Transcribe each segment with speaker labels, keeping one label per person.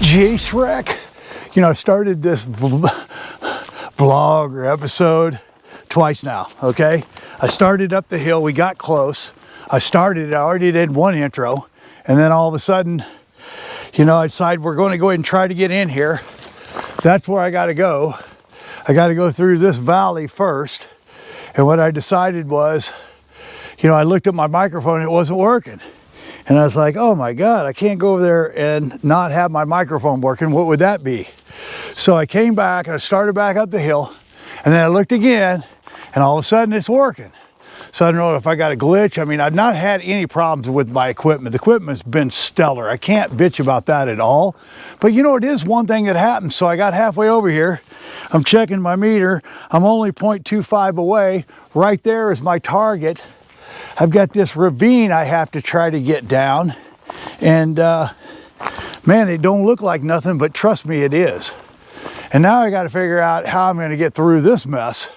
Speaker 1: Jace wreck. You know, I started this vlog or episode twice now, okay? I started up the hill, we got close. I already did one intro, and then all of a sudden, you know, I decided we're going to go ahead and try to get in here. That's where I got to go. I got to go through this valley first. And what I decided was, you know, I looked at my microphone, it wasn't working. And I was like, oh my God, I can't go over there and not have my microphone working. What would that be? So I came back and I started back up the hill, and then I looked again, and all of a sudden it's working. So I don't know if I got a glitch. I mean, I've not had any problems with my equipment. The equipment's been stellar. I can't bitch about that at all. But you know, it is one thing that happens. So I got halfway over here. I'm checking my meter. I'm only 0.25 away. Right there is my target. I've got this ravine I have to try to get down. And man, it don't look like nothing, but trust me, it is. And now I got to figure out how I'm going to get through this mess.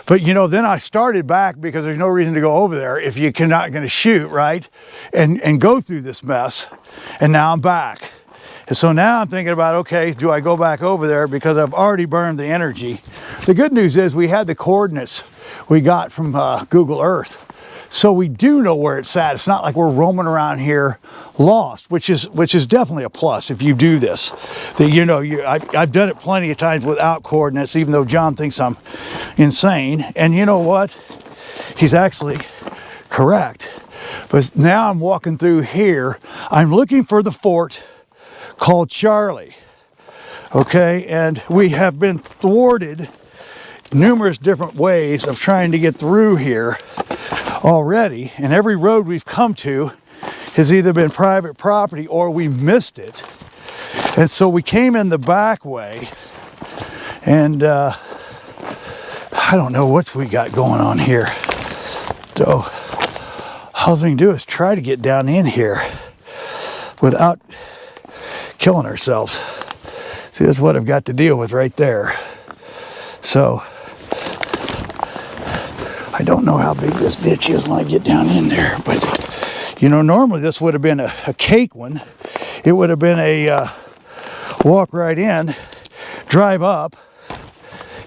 Speaker 1: But you know, then I started back because there's no reason to go over there if you're not going to shoot, right? And go through this mess. And now I'm back. And so now I'm thinking about, okay, do I go back over there because I've already burned the energy? The good news is we had the coordinates we got from Google Earth. So we do know where it's at. It's not like we're roaming around here lost, which is definitely a plus if you do this. That, you know, I've done it plenty of times without coordinates, even though John thinks I'm insane. And you know what? He's actually correct. But now I'm walking through here. I'm looking for the fort called Charlie. Okay, and we have been thwarted numerous different ways of trying to get through here already, and every road we've come to has either been private property or we missed it. And so we came in the back way, and I don't know what we got going on here. So all we can do is try to get down in here without killing ourselves. See, that's what I've got to deal with right there. So I don't know how big this ditch is when I get down in there, but you know, normally this would have been a cake one. It would have been a walk right in, drive up,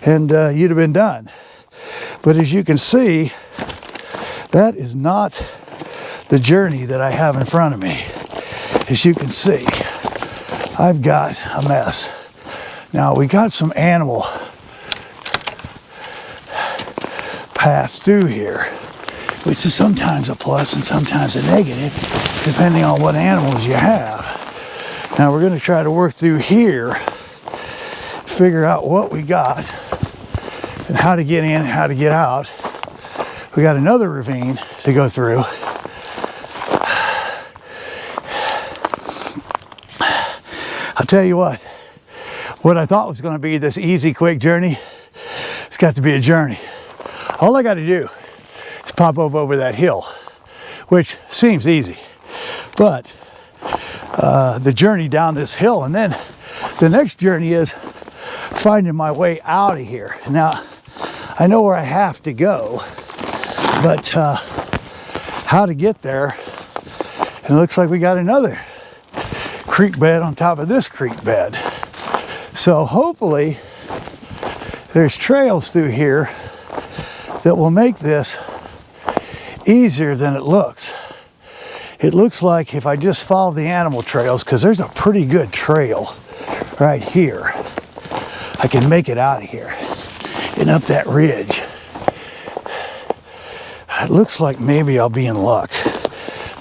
Speaker 1: and you'd have been done. But as you can see, that is not the journey that I have in front of me. As you can see, I've got a mess. Now we got some animal pass through here, which is sometimes a plus and sometimes a negative, depending on what animals you have. Now we're going to try to work through here, figure out what we got, and how to get in and how to get out. We got another ravine to go through. I'll tell you what I thought was going to be this easy, quick journey, it's got to be a journey. All I got to do is pop over that hill, which seems easy, but the journey down this hill, and then the next journey is finding my way out of here. Now, I know where I have to go, but how to get there, and it looks like we got another creek bed on top of this creek bed. So hopefully there's trails through here that will make this easier than it looks. It looks like if I just follow the animal trails, because there's a pretty good trail right here, I can make it out of here and up that ridge. it looks like maybe I'll be in luck.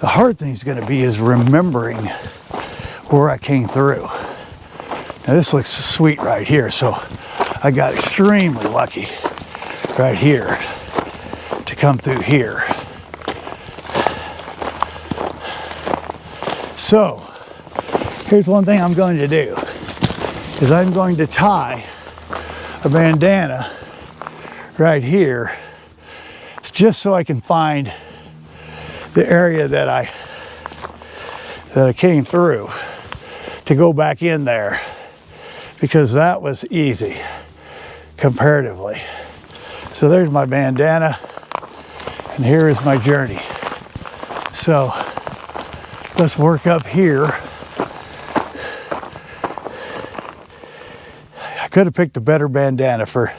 Speaker 1: The hard thing is going to be is remembering where I came through. Now this looks sweet right here, so I got extremely lucky right here to come through here. So here's one thing I'm going to do, is I'm going to tie a bandana right here just so I can find the area that I came through to go back in there, because that was easy comparatively. So there's my bandana, and here is my journey. So let's work up here. I could have picked a better bandana for,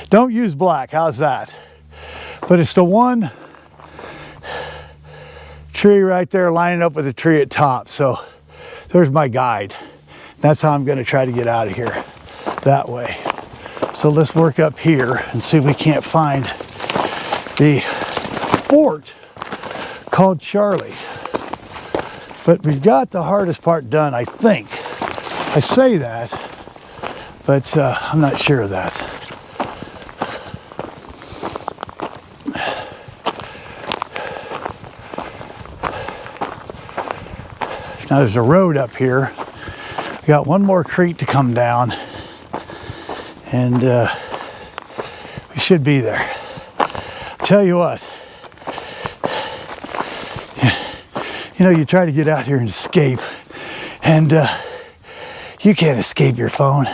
Speaker 1: don't use black, how's that? But it's the one tree right there lining up with the tree at top. So there's my guide. That's how I'm going to try to get out of here, that way. So let's work up here and see if we can't find the fort called Charlie. But we've got the hardest part done, I think. I say that, but I'm not sure of that. Now there's a road up here. We got one more creek to come down, and we should be there. Tell you what, you know, you try to get out here and escape, and you can't escape your phone.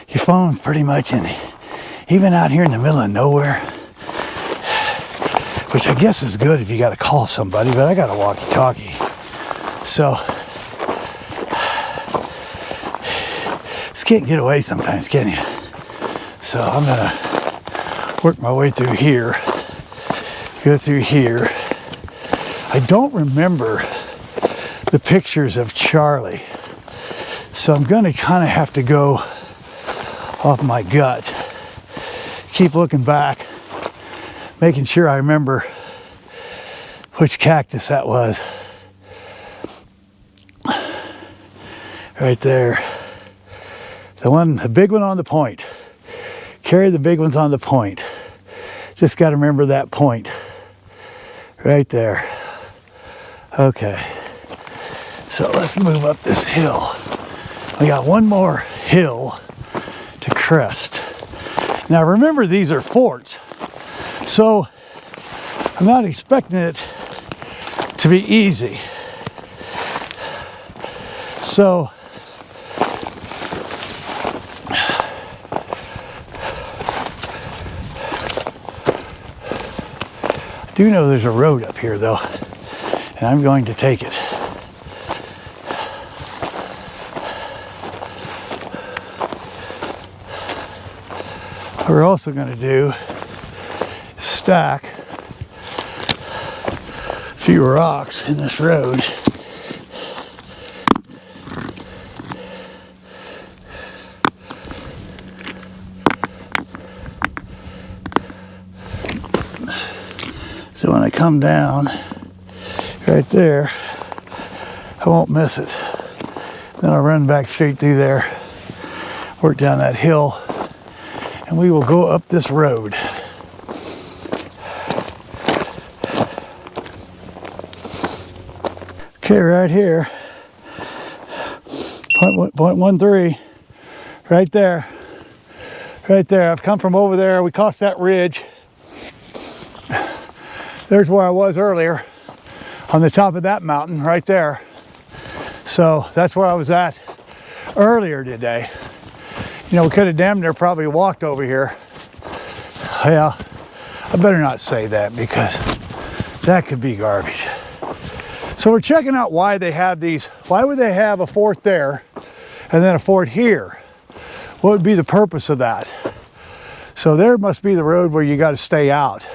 Speaker 1: Your phone's pretty much even out here in the middle of nowhere, which I guess is good if you got to call somebody, but I got a walkie-talkie. So, just can't get away sometimes, can you? So I'm gonna work my way through here, go through here. I don't remember the pictures of Charlie, so I'm gonna kind of have to go off my gut. Keep looking back, making sure I remember which cactus that was. Right there. The big one on the point. Carry the big ones on the point. Just got to remember that point. Right there. Okay. So let's move up this hill. We got one more hill to crest. Now remember, these are forts. So I'm not expecting it to be easy. So I do know there's a road up here though, and I'm going to take it. What we're also going to do is stack a few rocks in this road. So when I come down right there, I won't miss it. Then I'll run back straight through there, work down that hill, and we will go up this road. Okay, right here, 0.13, right there. Right there, I've come from over there, we crossed that ridge. There's where I was earlier, on the top of that mountain right there. So that's where I was at earlier today. You know, we could have damn near probably walked over here. Yeah, I better not say that because that could be garbage. So we're checking out why they have these. Why would they have a fort there and then a fort here? What would be the purpose of that? So there must be the road where you got to stay out.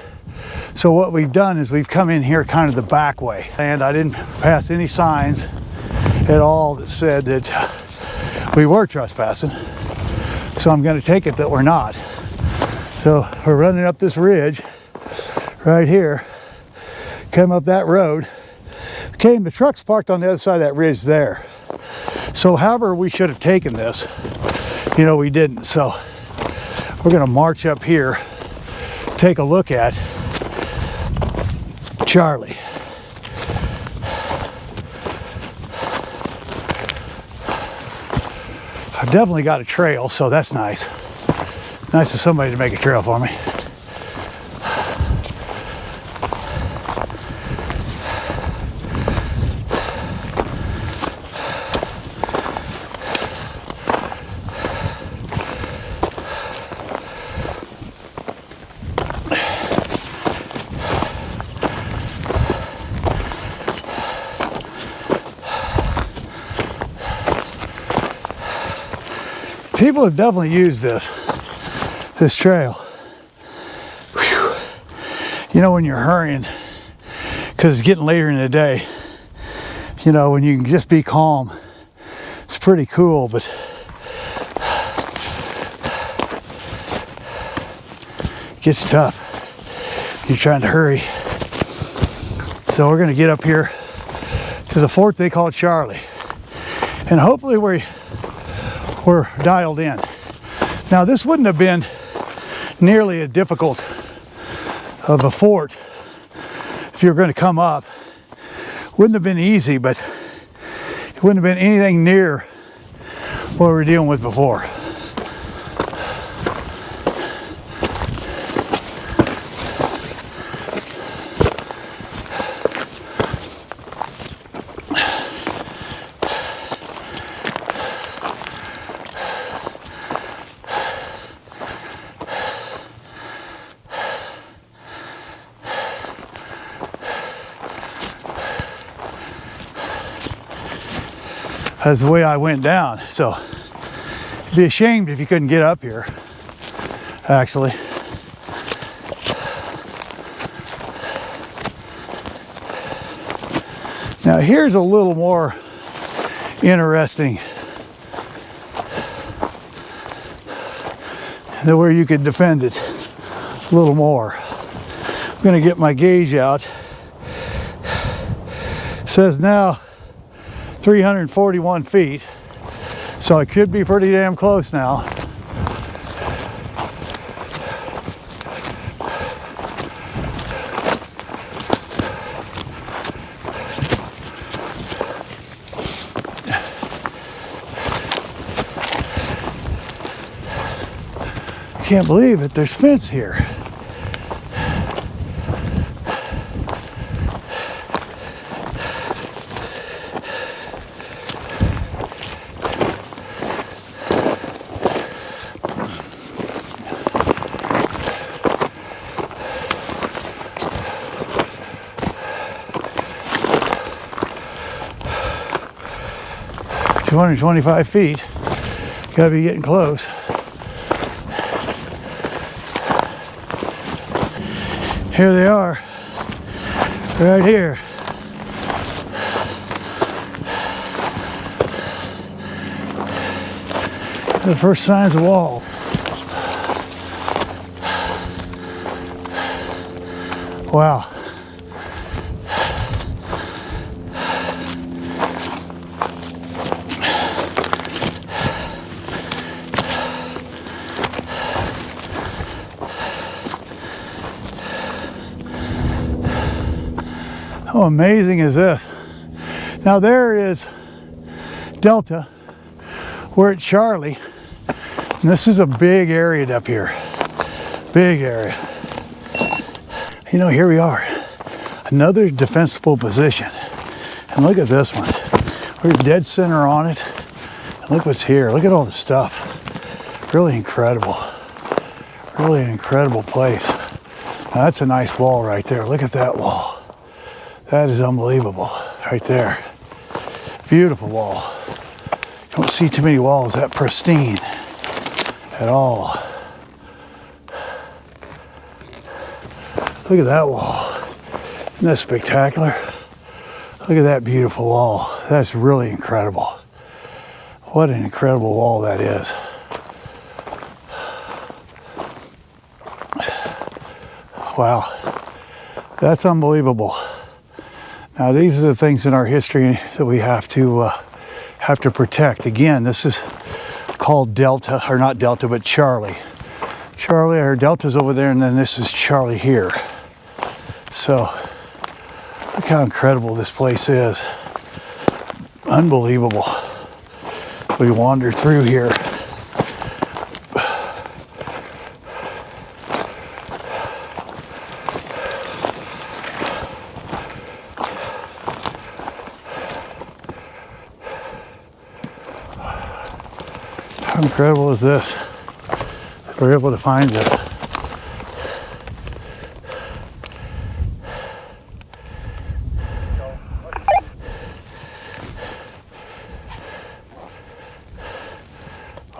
Speaker 1: So what we've done is we've come in here kind of the back way, and I didn't pass any signs at all that said that we were trespassing. So I'm going to take it that we're not. So we're running up this ridge right here. Came up that road. The truck's parked on the other side of that ridge there. So however we should have taken this, you know, we didn't. So we're gonna march up here, take a look at Charlie. I've definitely got a trail, so that's nice. It's nice of somebody to make a trail for me. People have definitely used this trail. Whew. You know, when you're hurrying, because it's getting later in the day, you know, when you can just be calm, it's pretty cool, but it gets tough. You're trying to hurry. So we're going to get up here to the fort they call Charlie, and hopefully we're dialed in. Now this wouldn't have been nearly as difficult of a fort if you were going to come up. Wouldn't have been easy, but it wouldn't have been anything near what we were dealing with before. That's the way I went down. So it'd be ashamed if you couldn't get up here, actually. Now here's a little more interesting than where you could defend it a little more. I'm gonna get my gauge out. It says now 341 feet, so it could be pretty damn close now. Can't believe it, there's fence here. $225 feet. Gotta be getting close. Here they are, right here. The first signs of wall. Wow. How amazing is this? Now there is Delta. We're at Charlie. And this is a big area up here. Big area. You know, here we are. Another defensible position. And look at this one. We're dead center on it. And look what's here. Look at all the stuff. Really incredible. Really an incredible place. Now that's a nice wall right there. Look at that wall. That is unbelievable right there. Beautiful wall. You don't see too many walls that pristine at all. Look at that wall. Isn't that spectacular? Look at that beautiful wall. That's really incredible. What an incredible wall that is. Wow. That's unbelievable. Now these are the things in our history that we have to protect. Again, this is called Delta, or not Delta, but Charlie. Charlie, or Delta's over there, and then this is Charlie here. So look how incredible this place is. Unbelievable. We wander through here. How incredible is this? We're able to find this.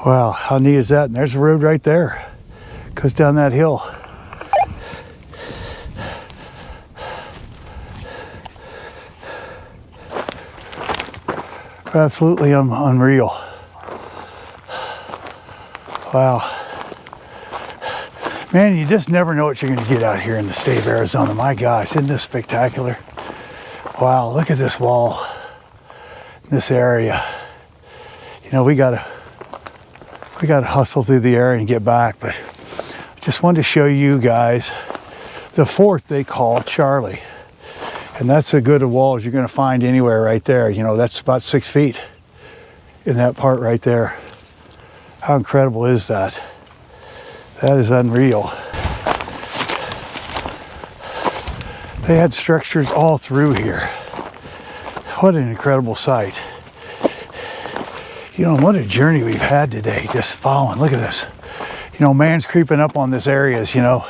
Speaker 1: Wow, how neat is that? And there's a road right there. Goes down that hill. Absolutely unreal. Wow. Man, you just never know what you're going to get out here in the state of Arizona. My gosh, isn't this spectacular? Wow, look at this wall. This area. You know, we gotta hustle through the area and get back, but I just wanted to show you guys the fort they call Charlie. And that's as good a wall as you're going to find anywhere right there. You know, that's about 6 feet in that part right there. How incredible is that? That is unreal. They had structures all through here. What an incredible sight. You know, what a journey we've had today, just following. Look at this. You know, man's creeping up on this areas, you know.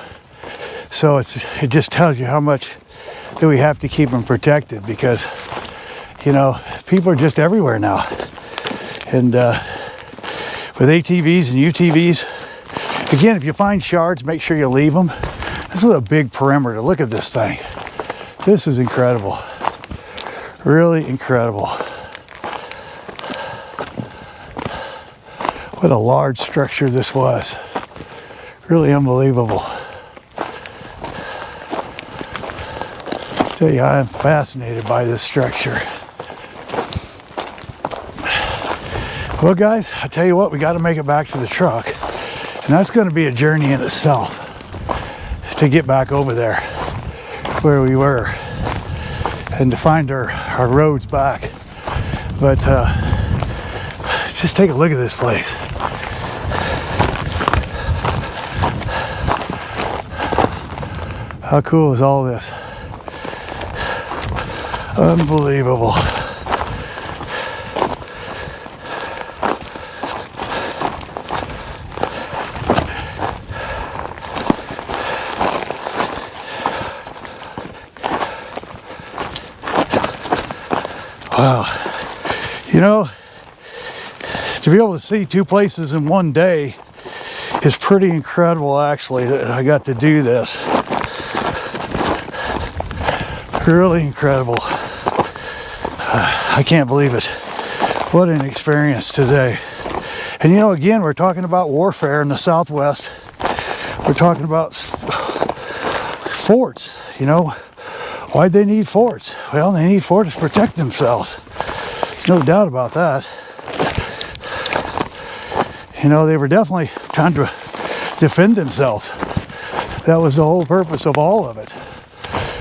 Speaker 1: So it just tells you how much that we have to keep them protected, because, you know, people are just everywhere now. And with ATVs and UTVs, again, if you find shards, make sure you leave them. This is a big perimeter. Look at this thing. This is incredible. Really incredible. What a large structure this was. Really unbelievable. I tell you, I am fascinated by this structure. Well, guys, I tell you what, we got to make it back to the truck. And that's going to be a journey in itself to get back over there where we were and to find our roads back. But just take a look at this place. How cool is all this? Unbelievable. Wow. You know, to be able to see two places in one day is pretty incredible, actually, that I got to do this. Really incredible. I can't believe it. What an experience today. And you know, again, we're talking about warfare in the Southwest. We're talking about forts, you know. Why'd they need forts? Well, they need forts to protect themselves. No doubt about that. You know, they were definitely trying to defend themselves. That was the whole purpose of all of it.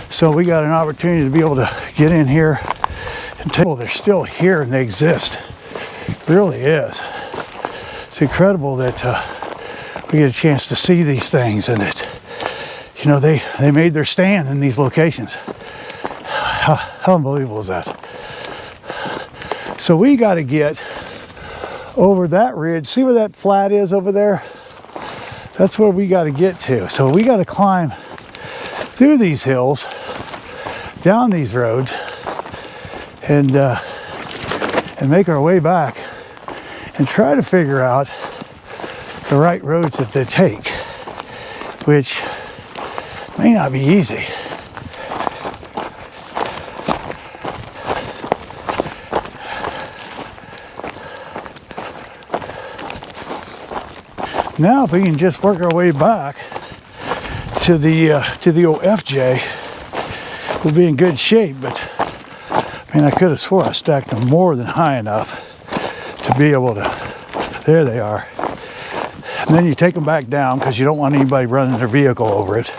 Speaker 1: So we got an opportunity to be able to get in here and tell they're still here and they exist. It really is. It's incredible that we get a chance to see these things, and that, you know, they made their stand in these locations. How unbelievable is that? So we got to get over that ridge. See where that flat is over there? That's where we got to get to. So we got to climb through these hills, down these roads, and make our way back and try to figure out the right roads that they take, which may not be easy. Now, if we can just work our way back to the OFJ, will be in good shape, but I mean, I could have swore I stacked them more than high enough to be able to, there they are. And then you take them back down because you don't want anybody running their vehicle over it.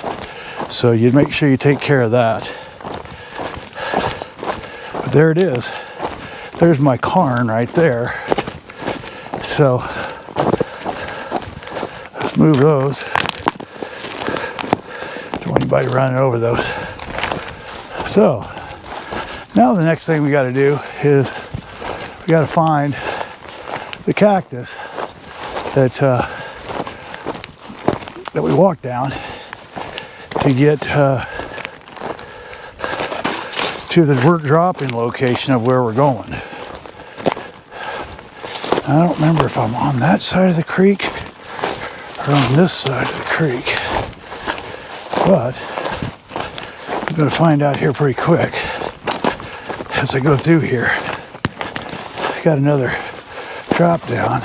Speaker 1: So you make sure you take care of that. But there it is. There's my cairn right there. So let's move those. Don't want anybody running over those. So now the next thing we got to do is we got to find the cactus that we walked down to get to the dropping location of where we're going. I don't remember if I'm on that side of the creek or on this side of the creek, but I'm going to find out here pretty quick as I go through here. I got another drop down.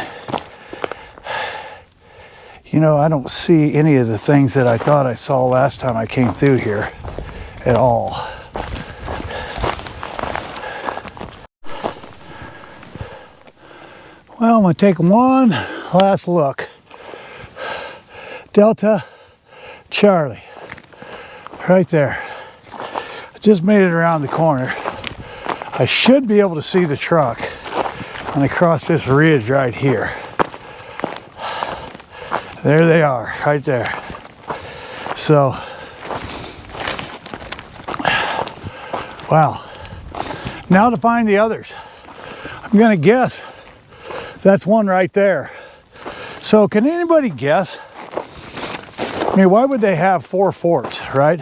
Speaker 1: You know, I don't see any of the things that I thought I saw last time I came through here at all. Well, I'm going to take one last look. Delta Charlie, right there. I just made it around the corner. I should be able to see the truck when I cross this ridge right here. There they are, right there. So, wow. Now to find the others. I'm gonna guess that's one right there. So can anybody guess? I mean, why would they have 4 forts, right?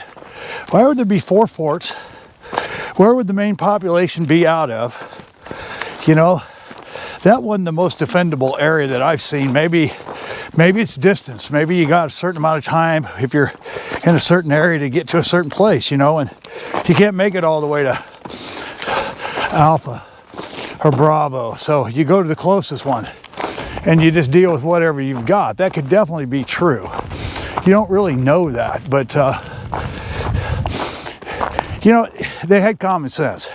Speaker 1: Why would there be 4 forts? Where would the main population be out of? You know, that wasn't the most defendable area that I've seen. Maybe it's distance. Maybe you got a certain amount of time if you're in a certain area to get to a certain place, you know, and you can't make it all the way to Alpha or Bravo. So you go to the closest one and you just deal with whatever you've got. That could definitely be true. You don't really know that, but you know, they had common sense.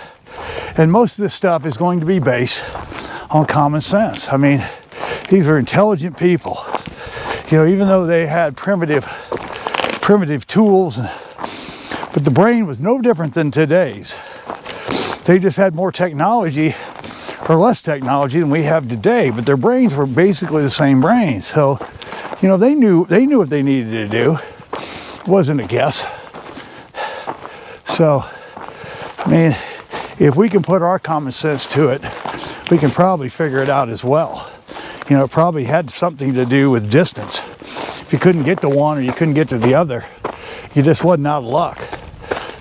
Speaker 1: And most of this stuff is going to be based on common sense. I mean, these are intelligent people. You know, even though they had primitive tools, but the brain was no different than today's. They just had more technology or less technology than we have today, but their brains were basically the same brains. So, you know, they knew what they needed to do. It wasn't a guess. So, I mean, if we can put our common sense to it, we can probably figure it out as well. You know, it probably had something to do with distance. If you couldn't get to one or you couldn't get to the other, you just wasn't out of luck.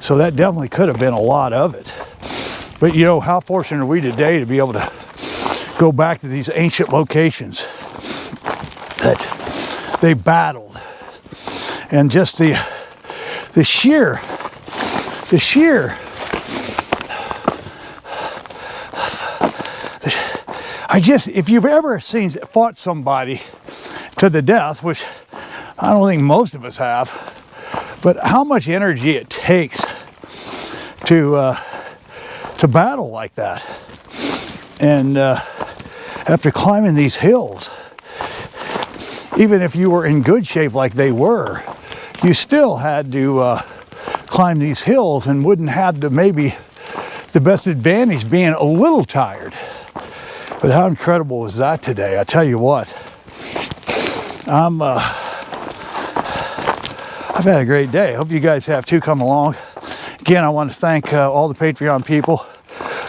Speaker 1: So that definitely could have been a lot of it. But you know, how fortunate are we today to be able to go back to these ancient locations that they battled. And just the sheer if you've ever fought somebody to the death, which I don't think most of us have, but how much energy it takes to battle like that. And after climbing these hills, even if you were in good shape like they were, you still had to climb these hills and wouldn't have maybe the best advantage being a little tired. But how incredible was that today? I tell you what, I've had a great day. I hope you guys have too. Come along. Again, I want to thank all the Patreon people.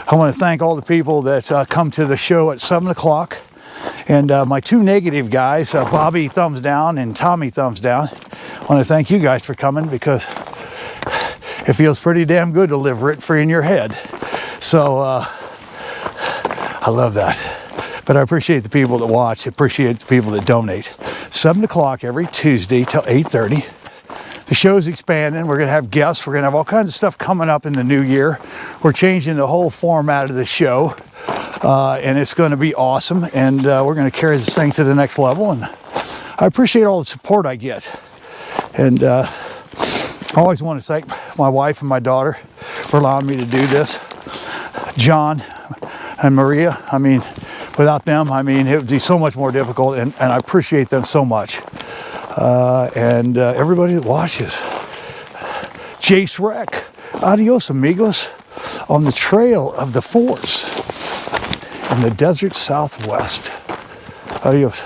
Speaker 1: I want to thank all the people that come to the show at 7 o'clock. And my 2 negative guys, Bobby Thumbs Down and Tommy Thumbs Down. I want to thank you guys for coming because it feels pretty damn good to live rent-free in your head. So I love that. But I appreciate the people that watch. I appreciate the people that donate. 7 o'clock every Tuesday till 8:30. The show's expanding. We're going to have guests. We're going to have all kinds of stuff coming up in the new year. We're changing the whole format of the show. And it's going to be awesome. And we're going to carry this thing to the next level. And I appreciate all the support I get. And I always want to thank my wife and my daughter for allowing me to do this. John and Maria, I mean, without them, I mean, it would be so much more difficult, and I appreciate them so much. And everybody that watches. Jace Wreck, adios amigos, on the trail of the force in the desert Southwest. Adios.